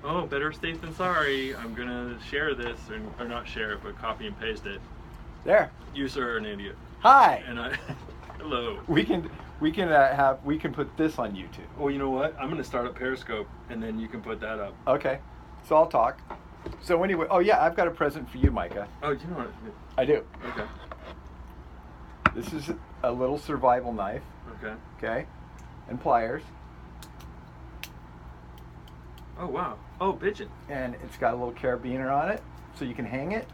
oh, better safe than sorry. I'm gonna share this, or not share it, but copy and paste it. There. You, sir, are an idiot. Hi. And I, hello. We can put this on YouTube. Well, you know what? I'm gonna start up Periscope, and then you can put that up. Okay. So I'll talk. So anyway, oh yeah, I've got a present for you, Micah. Oh, you know what? I do. Okay. This is a little survival knife. Okay. Okay. And pliers. Oh wow. Oh, bitchin'. And it's got a little carabiner on it, so you can hang it.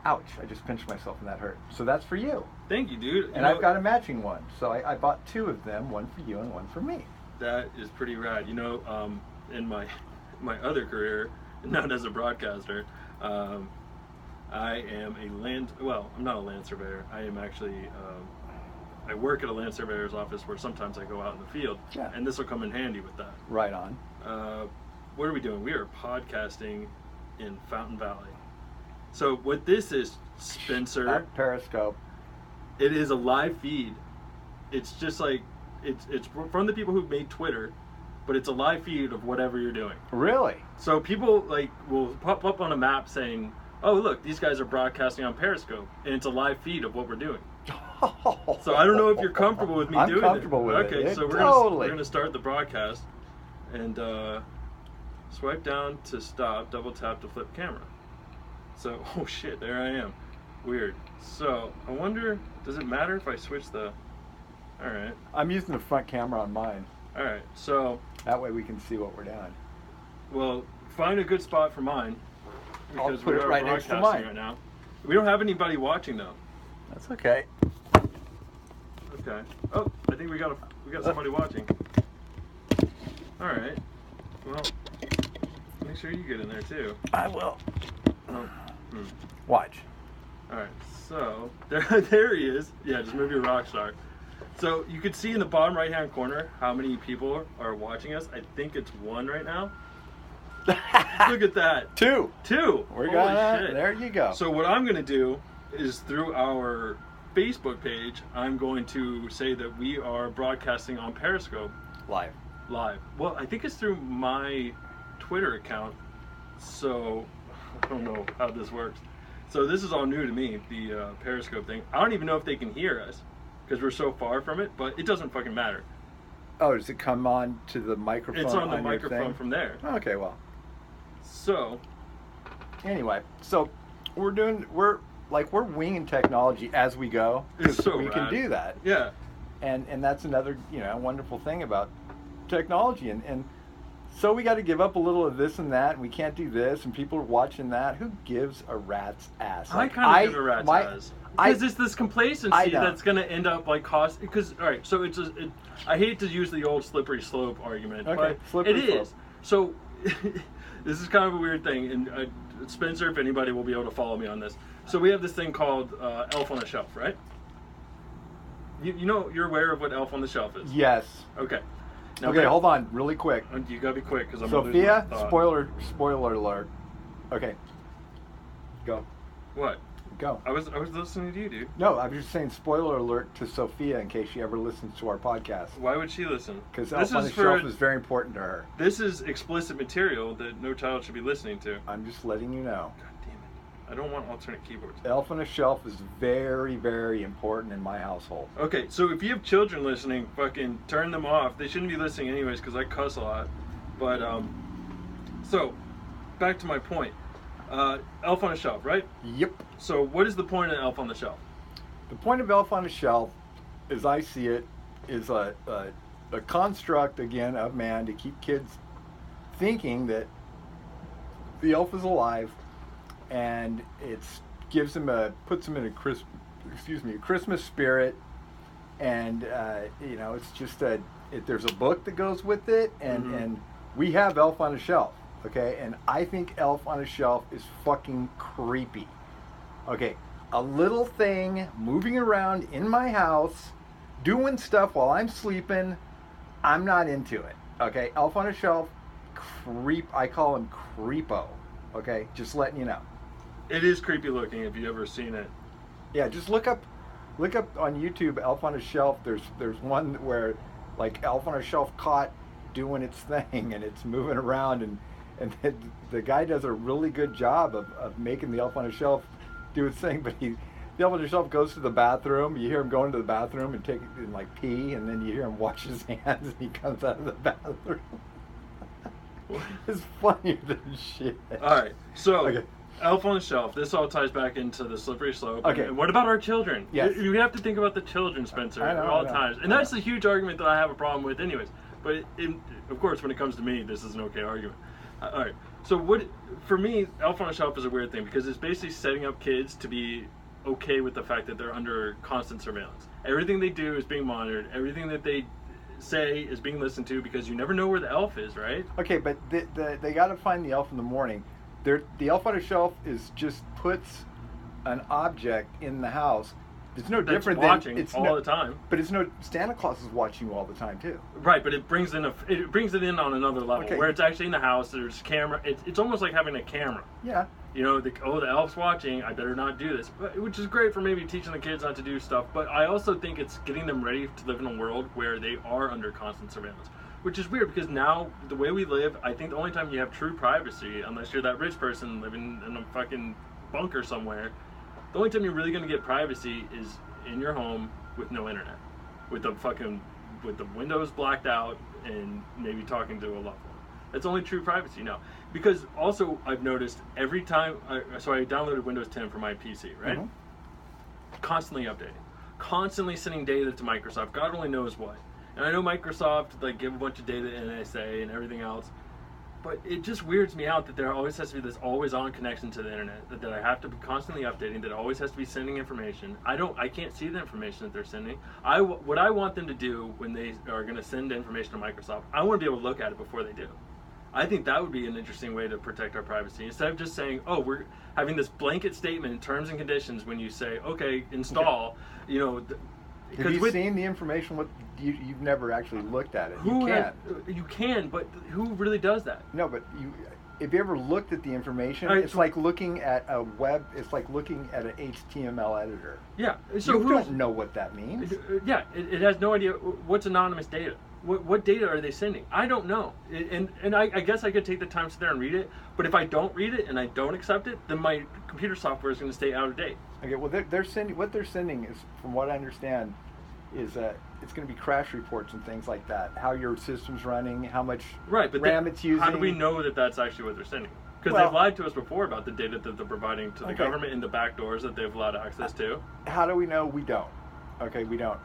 Ouch! I just pinched myself and that hurt. So that's for you. Thank you, dude. And I've got a matching one, so I bought two of them, one for you and one for me. That is pretty rad. You know, in my other career, not as a broadcaster, I am I'm not a land surveyor. I am actually, I work at a land surveyor's office where sometimes I go out in the field, and this will come in handy with that. Right on. What are we doing? We are podcasting in Fountain Valley. So what this is, Spencer, At Periscope. it is a live feed. It's just like, it's from the people who made Twitter, but it's a live feed of whatever you're doing. Really? So people will pop up on a map saying, oh look, these guys are broadcasting on Periscope, and it's a live feed of what we're doing. So I don't know if you're comfortable with me doing it. I'm comfortable with it. Okay, so we're gonna start the broadcast, and swipe down to stop, double tap to flip camera. So, oh shit, there I am. Weird. So, I wonder, does it matter if I switch the... Alright. I'm using the front camera on mine. Alright, so... That way we can see what we're doing. Well, find a good spot for mine. I'll put it right next to mine. Right now. We don't have anybody watching, though. That's okay. Okay. Oh, I think we got somebody watching. Alright. Well, make sure you get in there, too. I will. Oh. Watch. Alright, so there he is. Yeah, just move your rock star. So you can see in the bottom right hand corner how many people are watching us. I think it's 1 right now. Look at that. 2. Holy shit. There you go. So what I'm gonna do is through our Facebook page, I'm going to say that we are broadcasting on Periscope. Live. Well, I think it's through my Twitter account. So I don't know how this works. So this is all new to me, the Periscope thing. I don't even know if they can hear us because we're so far from it, but it doesn't fucking matter. Oh, does it come on to the microphone? It's on the microphone from there. Okay, well. So. Anyway, so we're winging technology as we go. It's so we rad. can do that. Yeah. And that's another, wonderful thing about technology. And so we got to give up a little of this and that, and we can't do this, and people are watching that. Who gives a rat's ass? I kind of give a rat's ass. Because it's this complacency that's going to end up cost. Because, all right, so I hate to use the old slippery slope argument, but it is. So this is kind of a weird thing. And Spencer, if anybody will be able to follow me on this. So we have this thing called Elf on a Shelf, right? You're aware of what Elf on the Shelf is? Yes. Okay. Now, okay, hold on, really quick. You gotta be quick because I'm Sophia, spoiler alert. Okay. Go. What? Go. I was listening to you, dude. No, I'm just saying spoiler alert to Sophia in case she ever listens to our podcast. Why would she listen? Because Elf on the Shelf is very important to her. This is explicit material that no child should be listening to. I'm just letting you know. God damn it. I don't want alternate keyboards. Elf on the Shelf is very, very important in my household. Okay, so if you have children listening, fucking turn them off. They shouldn't be listening anyways because I cuss a lot. But, so, back to my point. Elf on a Shelf, right? Yep. So what is the point of Elf on the Shelf? The point of Elf on the Shelf, as I see it, is a construct, again, of man to keep kids thinking that the elf is alive, and puts them in a Christmas spirit, and it's just there's a book that goes with it, and we have Elf on a Shelf. Okay, and I think Elf on a Shelf is fucking creepy. Okay, a little thing moving around in my house, doing stuff while I'm sleeping, I'm not into it. Okay, Elf on a Shelf, I call him creepo. Okay, just letting you know. It is creepy looking if you've ever seen it. Yeah, just look up on YouTube Elf on a Shelf. There's one where Elf on a Shelf caught doing its thing and it's moving around and And the guy does a really good job of making the elf on a shelf do its thing, but the elf on a shelf goes to the bathroom. You hear him go into the bathroom and take and like pee, and then you hear him wash his hands, and he comes out of the bathroom. It's funnier than shit. All right, so okay. Elf on the Shelf. This all ties back into the slippery slope. Okay. And what about our children? Yes. You have to think about the children, Spencer, at all times. And that's a huge argument that I have a problem with anyways. But, of course, when it comes to me, this is an okay argument. All right. So for me, Elf on the Shelf is a weird thing because it's basically setting up kids to be okay with the fact that they're under constant surveillance. Everything they do is being monitored. Everything that they say is being listened to because you never know where the elf is, right? Okay, but they got to find the elf in the morning. The elf on a shelf is just puts an object in the house. It's no different watching than all the time. But it's no Santa Claus is watching you all the time too. Right, but it brings it in on another level where it's actually in the house. There's camera. It's almost like having a camera. Yeah. You know, the elf's watching. I better not do this, which is great for maybe teaching the kids not to do stuff. But I also think it's getting them ready to live in a world where they are under constant surveillance. Which is weird because now, the way we live, I think the only time you have true privacy, unless you're that rich person living in a fucking bunker somewhere, the only time you're really going to get privacy is in your home with no internet. With the windows blacked out and maybe talking to a loved one. That's only true privacy now. Because also, I've noticed every time, so I downloaded Windows 10 for my PC, right? Mm-hmm. Constantly updating. Constantly sending data to Microsoft. God only knows what. And I know Microsoft give a bunch of data to NSA and everything else, but it just weirds me out that there always has to be this always-on connection to the internet, that I have to be constantly updating, that it always has to be sending information. I can't see the information that they're sending. What I want them to do when they are going to send information to Microsoft, I want to be able to look at it before they do. I think that would be an interesting way to protect our privacy. Instead of just saying, oh, we're having this blanket statement in terms and conditions when you say, okay, install, you know... Have you seen the information? You've never actually looked at it. You can, but who really does that? No, but if you ever looked at the information, it's like looking at a web. It's like looking at an HTML editor. Yeah, so you don't know what that means. Yeah, it has no idea what's anonymous data. What data are they sending? I don't know. And I guess I could take the time to sit there and read it. But if I don't read it and I don't accept it, then my computer software is going to stay out of date. Okay, well, they're sending. What they're sending is, from what I understand, is it's going to be crash reports and things like that. How your system's running, how much RAM it's using. How do we know that that's actually what they're sending? Because they've lied to us before about the data that they're providing to the government and the back doors that they've allowed access to. How do we know? We don't. Okay, we don't.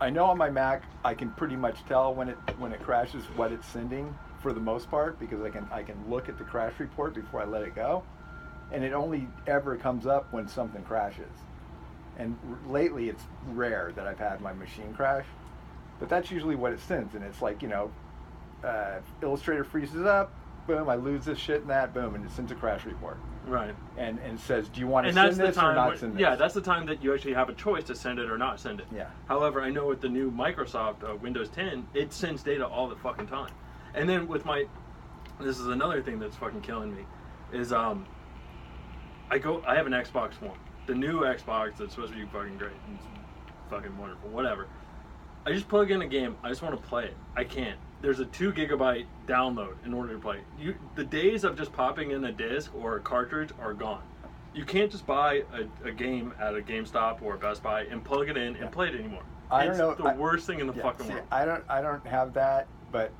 I know on my Mac I can pretty much tell when it crashes what it's sending for the most part, because I can look at the crash report before I let it go, and it only ever comes up when something crashes. And lately it's rare that I've had my machine crash, but that's usually what it sends. And it's like, Illustrator freezes up, boom, I lose this shit and that, boom, and it sends a crash report. Right. And says, do you want to send this or not send this? Yeah, that's the time that you actually have a choice to send it or not send it. Yeah. However, I know with the new Microsoft Windows 10, it sends data all the fucking time. And then with this is another thing that's fucking killing me, is I have an Xbox One. The new Xbox that's supposed to be fucking great. It's fucking wonderful. Whatever. I just plug in a game. I just want to play it. I can't. There's a 2 gigabyte download in order to play it. The days of just popping in a disc or a cartridge are gone. You can't just buy a game at a GameStop or a Best Buy and plug it in and play it anymore. It's the worst thing in the fucking world. I don't have that, but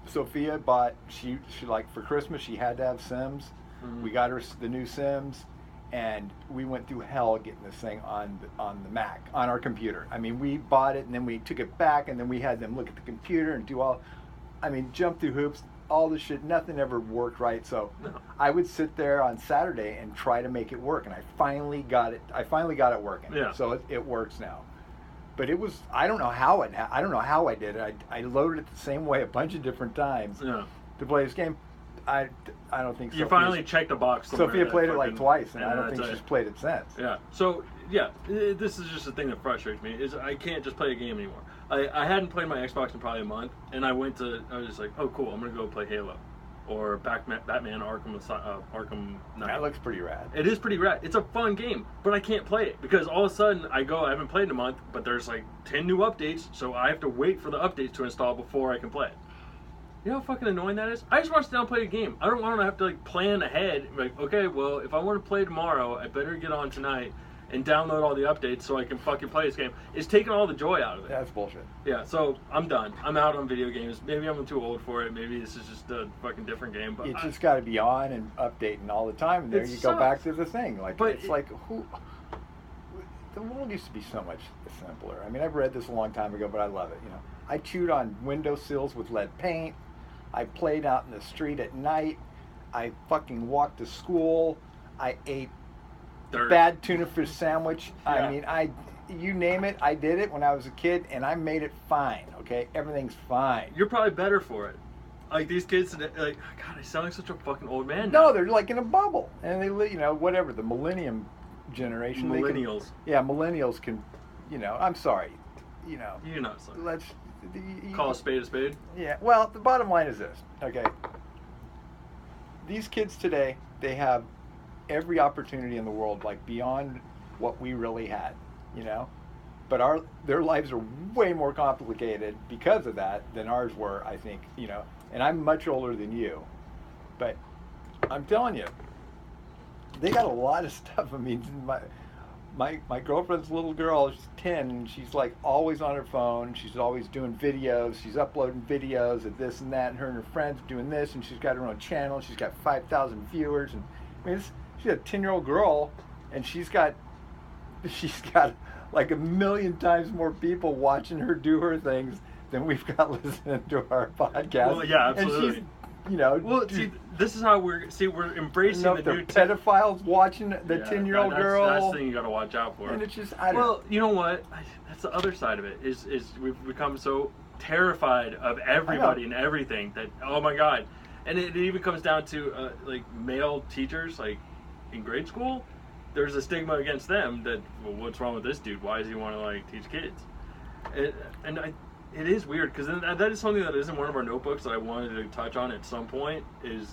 Sophia bought, she like for Christmas she had to have Sims. Mm-hmm. We got her the new Sims. And we went through hell getting this thing on the Mac, on our computer. I mean, we bought it and then we took it back and then we had them look at the computer and jump through hoops, all this shit. Nothing ever worked right. So I would sit there on Saturday and try to make it work. And I finally got it working. Yeah. So it works now. But it was, I don't know how I did it. I loaded it the same way a bunch of different times to play this game. I don't think so. You finally checked a box. Sophia played it like twice, and I don't think she's played it since. Yeah. So, this is just the thing that frustrates me, is I can't just play a game anymore. I hadn't played my Xbox in probably a month, and I was just like, oh, cool, I'm going to go play Halo. Or Batman Arkham Knight. That looks pretty rad. It is pretty rad. It's a fun game, but I can't play it because all of a sudden I haven't played in a month, but there's like 10 new updates, so I have to wait for the updates to install before I can play it. You know how fucking annoying that is? I just want to sit down and play a game. I don't want to have to, like, plan ahead. Like, okay, well, if I want to play tomorrow, I better get on tonight and download all the updates so I can fucking play this game. It's taking all the joy out of it. That's bullshit. Yeah, so I'm done. I'm out on video games. Maybe I'm too old for it. Maybe this is just a fucking different game. But you just got to be on and updating all the time, and there you go back to the thing. Like, but it's like, the world used to be so much simpler. I mean, I've read this a long time ago, but I love it. You know, I chewed on windowsills with lead paint. I played out in the street at night. I fucking walked to school. I ate bad tuna fish sandwich. Yeah. I mean, you name it, I did it when I was a kid, and I made it fine. Okay, everything's fine. You're probably better for it. Like these kids today, like, God, I sound like such a fucking old man. No, they're like in a bubble, and they, you know, whatever the millennium generation. Millennials. Millennials can, you know. I'm sorry, you know. You're not sorry. Let's call a spade a spade. Yeah. Well, the bottom line is this. Okay. These kids today, they have every opportunity in the world, like beyond what we really had, you know. But their lives are way more complicated because of that than ours were, I think, you know. And I'm much older than you, but I'm telling you, they got a lot of stuff. I mean, my girlfriend's little girl, she's 10, and she's like always on her phone. She's always doing videos. She's uploading videos of this and that, and her friends are doing this, and she's got her own channel. She's got 5,000 viewers, and I mean, she's a 10-year-old girl, and she's got like 1 million times more people watching her do her things than we've got listening to our podcast. Well, yeah, absolutely. And she's, you know, well, see, this is how we're embracing the new pedophiles watching the 10-year-old girl. That's the thing you got to watch out for. And it's just, you know what? That's the other side of it. Is we've become so terrified of everybody and everything that, oh my God, and it even comes down to like male teachers, like in grade school. There's a stigma against them that, well, what's wrong with this dude? Why does he want to like teach kids? It is weird because that is something that isn't one of our notebooks that I wanted to touch on at some point. Is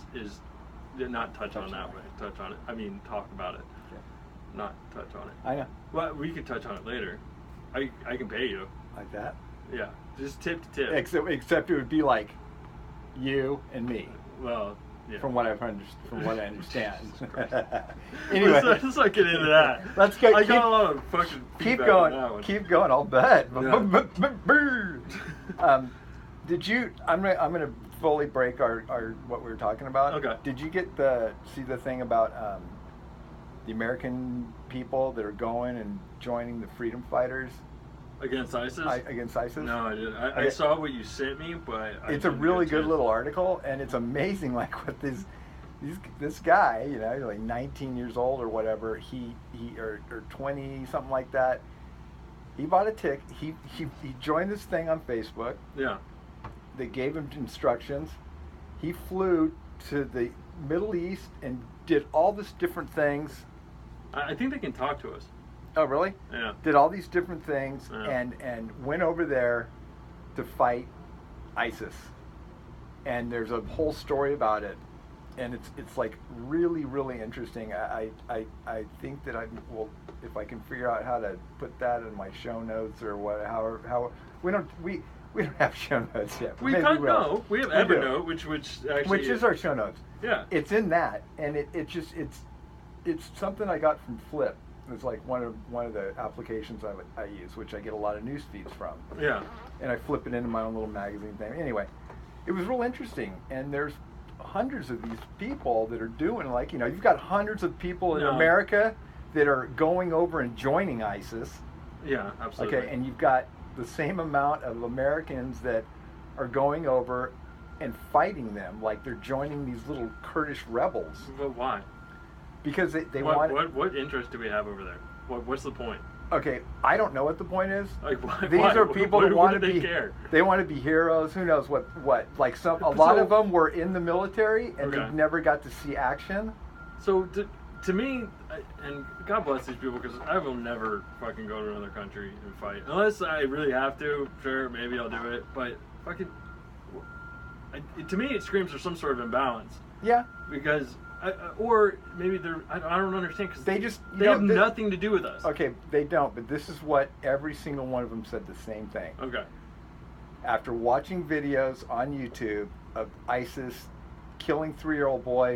not touch on that way. Touch on it. I mean, talk about it. Okay. Not touch on it. I know. Well, we could touch on it later. I can pay you. Like that? Yeah, just tip to tip. Except it would be like you and me. Well. Yeah. From what I understand. Anyway, let's not get into that. Let's go. I got a lot of fucking keep going. I'll bet. Yeah. Did you? I'm gonna fully break our what we were talking about. Okay. Did you see the thing about the American people that are going and joining the freedom fighters? Against ISIS? Against ISIS? No, I didn't. I saw what you sent me, but it's a really good little article, and it's amazing. Like what this guy, you know, like 19 years old or whatever, he or 20 something like that. He bought a ticket. He joined this thing on Facebook. Yeah. They gave him instructions. He flew to the Middle East and did all these different things. I think they can talk to us. Oh, really? Yeah. Did all these different things, yeah. and went over there to fight ISIS. And there's a whole story about it, and it's like really, really interesting. I think that I will, if I can figure out how to put that in my show notes or what, how we don't have show notes yet. We kind of know. We have Evernote, which is our show notes. Yeah. It's in that, and it's something I got from Flip. It's like one of the applications I use, which I get a lot of news feeds from. Yeah. And I flip it into my own little magazine thing. Anyway, it was real interesting. And there's hundreds of these people that are doing, like, you know, you've got hundreds of people in America that are going over and joining ISIS. Yeah, absolutely. Okay, and you've got the same amount of Americans that are going over and fighting them, like they're joining these little Kurdish rebels. But why? Because they want. What interest do we have over there? What's the point? Okay, I don't know what the point is. Like, why? These are people that want to be. Care? They want to be heroes. Who knows what? Like a lot of them were in the military and they never got to see action. So to me, and God bless these people, because I will never fucking go to another country and fight unless I really have to. Sure, maybe I'll do it, but fucking. To me, it screams for some sort of imbalance. Yeah. Because. Or maybe I don't understand, because they have nothing to do with us. Okay, they don't, but this is what every single one of them said the same thing. Okay. After watching videos on YouTube of ISIS killing 3-year-old boys.